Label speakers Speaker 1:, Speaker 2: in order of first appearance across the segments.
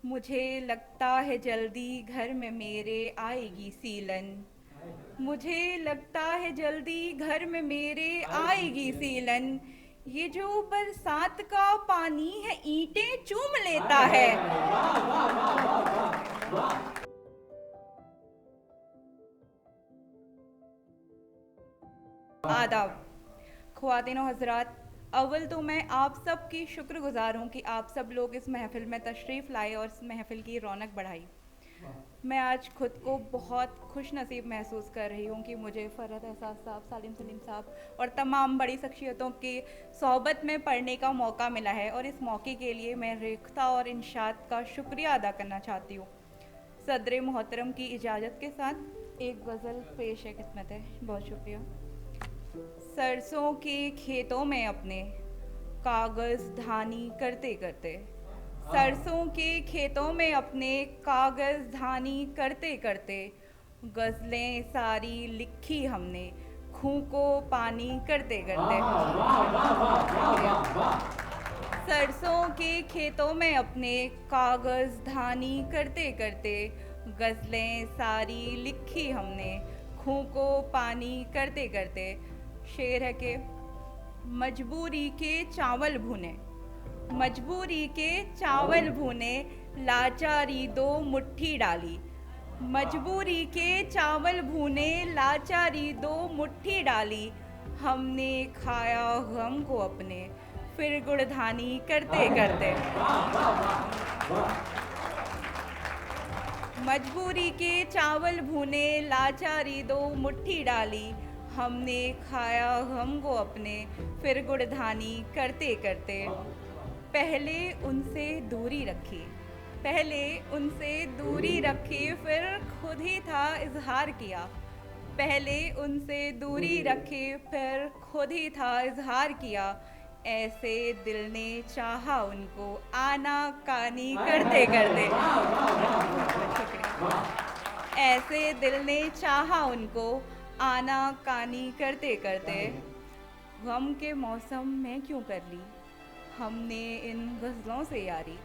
Speaker 1: मुझे लगता है जल्दी घर में मेरे आएगी सीलन। मुझे लगता है जल्दी घर में मेरे आएगी सीलन। ये जो बरसात का पानी है ईंटें चूम लेता है। आदाब ख्वातीन और हजरात, अव्वल तो मैं आप सब की शुक्रगुजार हूँ कि आप सब लोग इस महफ़िल में तशरीफ़ लाए और इस महफ़िल की रौनक बढ़ाई। मैं आज खुद को बहुत खुश नसीब महसूस कर रही हूँ कि मुझे फ़रहत एहसास साहब, सालिम सलीम साहब और तमाम बड़ी शख्सियतों की सोहबत में पढ़ने का मौका मिला है, और इस मौके के लिए मैं रेख्ता और इंशात का शुक्रिया अदा करना चाहती हूँ। सदर मोहतरम की इजाज़त के साथ एक गज़ल पेश है खिदमत है। बहुत शुक्रिया। सरसों के खेतों में अपने कागज़ धानी करते करते, सरसों के खेतों में अपने कागज़ धानी करते करते, गज़लें सारी लिखी हमने खूं को पानी करते करते। सरसों के खेतों में अपने कागज़ धानी करते करते, गज़लें सारी लिखी हमने खूं को पानी करते करते। शेर है कि मजबूरी के चावल भुने, मजबूरी के चावल भुने, लाचारी दो मुट्ठी डाली। मजबूरी के चावल भुने, लाचारी दो मुट्ठी डाली। हमने खाया गम को अपने फिर गुड़धानी करते करते। मजबूरी के चावल भुने, लाचारी दो मुट्ठी डाली। हमने खाया गम को अपने फिर गुड़धानी करते करते। पहले उनसे दूरी रखी, पहले उनसे दूरी रखी, फिर खुद ही था इजहार किया। पहले उनसे दूरी रखी, फिर खुद ही था इजहार किया। ऐसे दिल ने चाहा उनको आना कानी करते करते। ऐसे दिल ने चाहा उनको आना कानी करते करते। गम के मौसम में क्यों कर ली हमने इन गज़लों से यारी।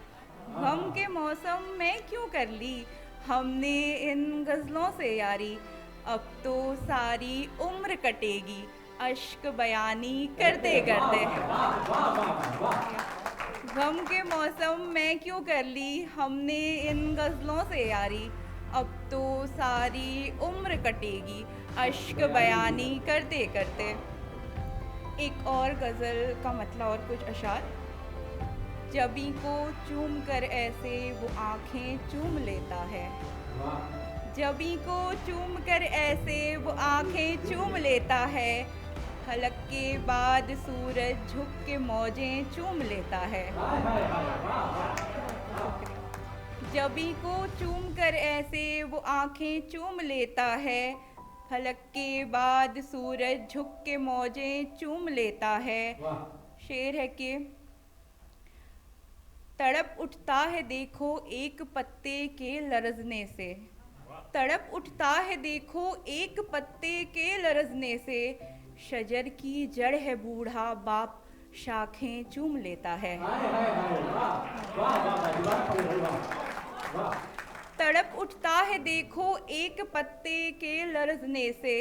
Speaker 1: गम के मौसम में क्यों कर ली हमने इन गज़लों से यारी। अब तो सारी उम्र कटेगी अश्क बयानी करते करते। गम के मौसम में क्यों कर ली हमने इन गज़लों से यारी। अब तो सारी उम्र कटेगी अश्क बयानी करते करते। एक और गज़ल का मतलब और कुछ अशार। जबी को चूम कर ऐसे वो आँखें चूम लेता है। जबी को चूम कर ऐसे वो आँखें चूम लेता है। हलक के बाद सूरज झुक के मौजें चूम लेता है। जबी को चूम कर ऐसे वो आँखें चूम लेता है। हलक के बाद सूरज झुक के मौजें चूम लेता है। शेर है कि तड़प उठता है देखो एक पत्ते के लरजने से। तड़प उठता है देखो एक पत्ते के लरजने से। शजर की जड़ है बूढ़ा बाप शाखें चूम लेता है। तड़प उठता है देखो एक पत्ते के लरजने से।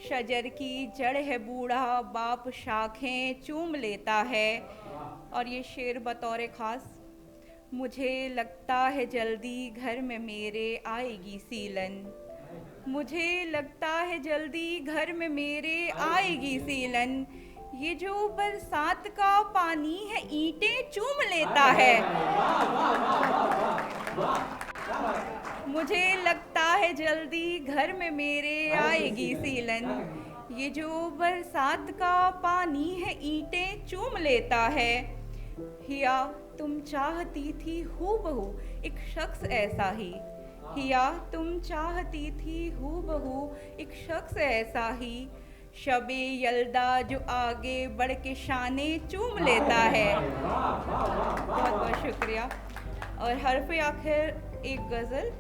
Speaker 1: शजर की जड़ है बूढ़ा बाप शाखें चूम लेता है। और ये शेर बतौर ख़ास। मुझे लगता है जल्दी घर में मेरे आएगी सीलन। मुझे लगता है जल्दी घर में मेरे आएगी सीलन। ये जो बरसात का पानी है ईंटें चूम लेता है। मुझे लगता है जल्दी घर में मेरे आएगी सीलन। ये जो बरसात का पानी है ईंटें चूम लेता है। हिया तुम चाहती थी हूबहू एक शख्स ऐसा ही। हिया तुम चाहती थी हूबहू एक शख्स ऐसा ही। शबे यल्दा जो आगे बढ़ के शाने चूम लेता है। बहुत बहुत शुक्रिया। और हरफ़े आखिर एक गज़ल।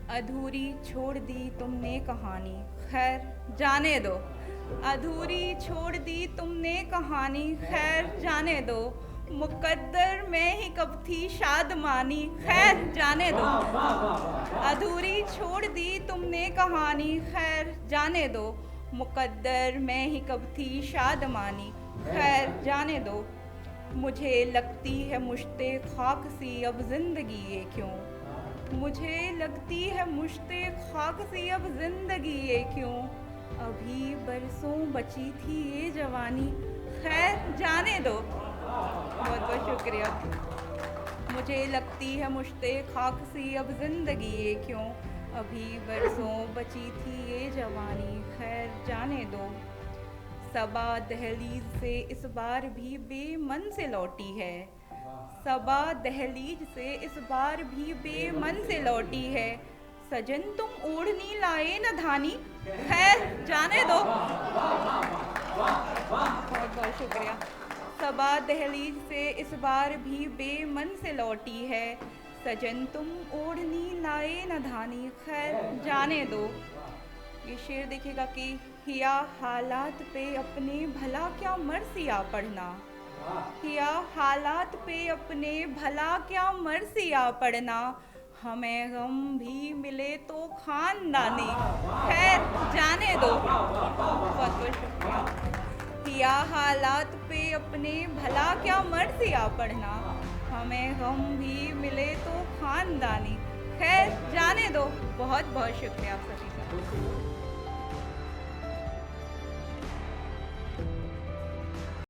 Speaker 1: अधूरी छोड़ दी तुमने कहानी, खैर जाने दो। अधूरी छोड़ दी तुमने कहानी, खैर जाने दो। मुकद्दर मैं ही कब थी शादमानी, खैर जाने दो। अधूरी छोड़ दी तुमने कहानी, खैर जाने दो। मुकद्दर मैं ही कब थी शादमानी, खैर जाने दो। मुझे लगती है मुश्ते खाक सी अब जिंदगी ये क्यों, मुझे लगती है मुश्ते खाक सी अब जिंदगी ये क्यों। अभी बरसों बची थी ये जवानी, खैर जाने दो। बहुत बहुत शुक्रिया। मुझे लगती है मुश्ते खाक सी अब जिंदगी ये क्यों, अभी बरसों बची थी ये जवानी, खैर जाने दो। सबा दहलीज से इस बार भी बेमन से लौटी है, सबा दहलीज से इस बार भी बेमन से लौटी है। सजन तुम ओढ़नी लाए न धानी, खैर जाने दो। बहुत बहुत शुक्रिया। सबा दहलीज से इस बार भी बेमन से लौटी है, सजन तुम ओढ़नी लाए न धानी, खैर जाने दो। ये शेर देखिएगा कि हिया हालात पे अपने भला क्या मर्सिया पढ़ना, हिया हालात पे अपने भला क्या मर्सिया पढ़ना। हमें गम भी मिले तो खानदानी, खैर जाने दो। बहुत बहुत शुक्रिया। हिया हालात पे अपने भला क्या मर्सिया पढ़ना, हमें गम भी मिले तो खानदानी, खैर जाने दो। बहुत बहुत शुक्रिया आप सभी का।